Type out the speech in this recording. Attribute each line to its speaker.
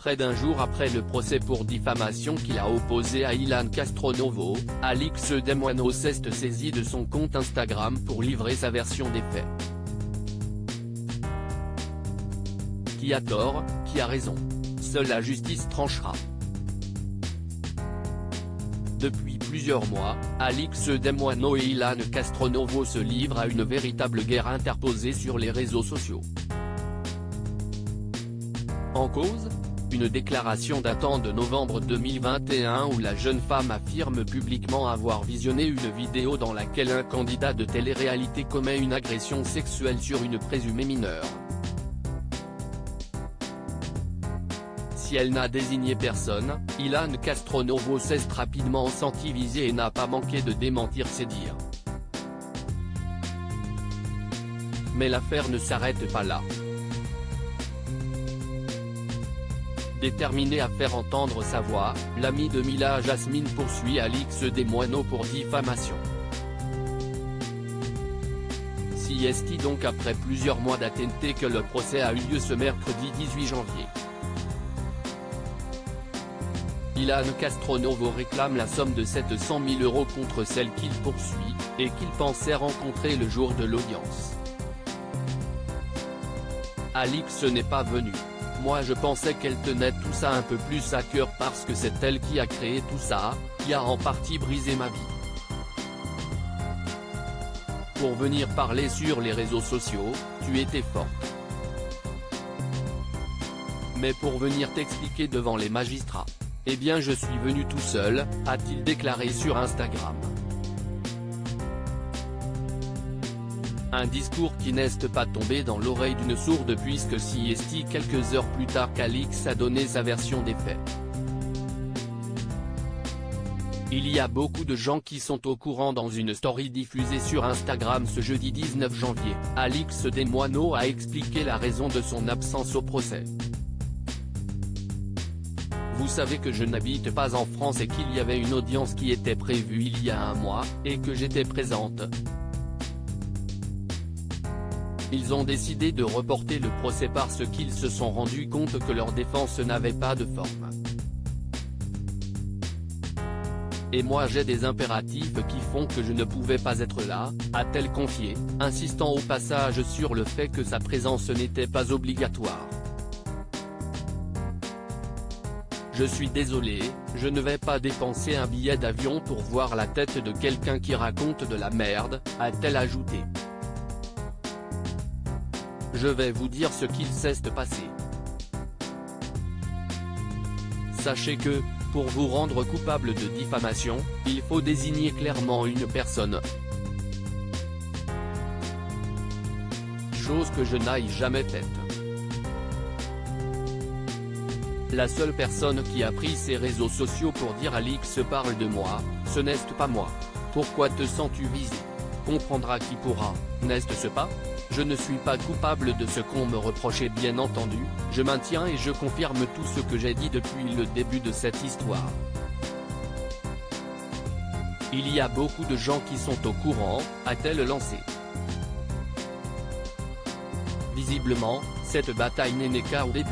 Speaker 1: Près d'un jour après le procès pour diffamation qu'il a opposé à Ilan Castronovo, Alix Demoineau s'est saisi de son compte Instagram pour livrer sa version des faits. Qui a tort, qui a raison? Seule la justice tranchera. Depuis plusieurs mois, Alix Demoineau et Ilan Castronovo se livrent à une véritable guerre interposée sur les réseaux sociaux. En cause, une déclaration datant de novembre 2021 où la jeune femme affirme publiquement avoir visionné une vidéo dans laquelle un candidat de télé-réalité commet une agression sexuelle sur une présumée mineure. Si elle n'a désigné personne, Ilan Castronovo s'est rapidement senti visé et n'a pas manqué de démentir ses dires. Mais l'affaire ne s'arrête pas là. Déterminé à faire entendre sa voix, l'ami de Mila Jasmine poursuit Alix Demoineau pour diffamation. C'est donc après plusieurs mois d'attente que le procès a eu lieu ce mercredi 18 janvier. Ilan Castronovo réclame la somme de 700 000 € contre celle qu'il poursuit, et qu'il pensait rencontrer le jour de l'audience. Alix n'est pas venue. Moi je pensais qu'elle tenait tout ça un peu plus à cœur parce que c'est elle qui a créé tout ça, qui a en partie brisé ma vie. Pour venir parler sur les réseaux sociaux, tu étais forte. Mais pour venir t'expliquer devant les magistrats, eh bien je suis venu tout seul, a-t-il déclaré sur Instagram. Un discours qui n'est pas tombé dans l'oreille d'une sourde puisque c'est quelques heures plus tard qu'Alix a donné sa version des faits. Il y a beaucoup de gens qui sont au courant. Dans une story diffusée sur Instagram ce jeudi 19 janvier, Alix Demoineau a expliqué la raison de son absence au procès. Vous savez que je n'habite pas en France et qu'il y avait une audience qui était prévue il y a un mois, et que j'étais présente. Ils ont décidé de reporter le procès parce qu'ils se sont rendus compte que leur défense n'avait pas de forme. Et moi j'ai des impératifs qui font que je ne pouvais pas être là, a-t-elle confié, insistant au passage sur le fait que sa présence n'était pas obligatoire. Je suis désolé, je ne vais pas dépenser un billet d'avion pour voir la tête de quelqu'un qui raconte de la merde, a-t-elle ajouté. Je vais vous dire ce qu'il s'est passé. Sachez que, pour vous rendre coupable de diffamation, il faut désigner clairement une personne. Chose que je n'aille jamais faite. La seule personne qui a pris ses réseaux sociaux pour dire Alix parle de moi, ce n'est pas moi. Pourquoi te sens-tu visé? Comprendra qui pourra, n'est-ce pas? Je ne suis pas coupable de ce qu'on me reprochait bien entendu, je maintiens et je confirme tout ce que j'ai dit depuis le début de cette histoire. Il y a beaucoup de gens qui sont au courant, a-t-elle lancé. Visiblement, cette bataille n'est qu'au début.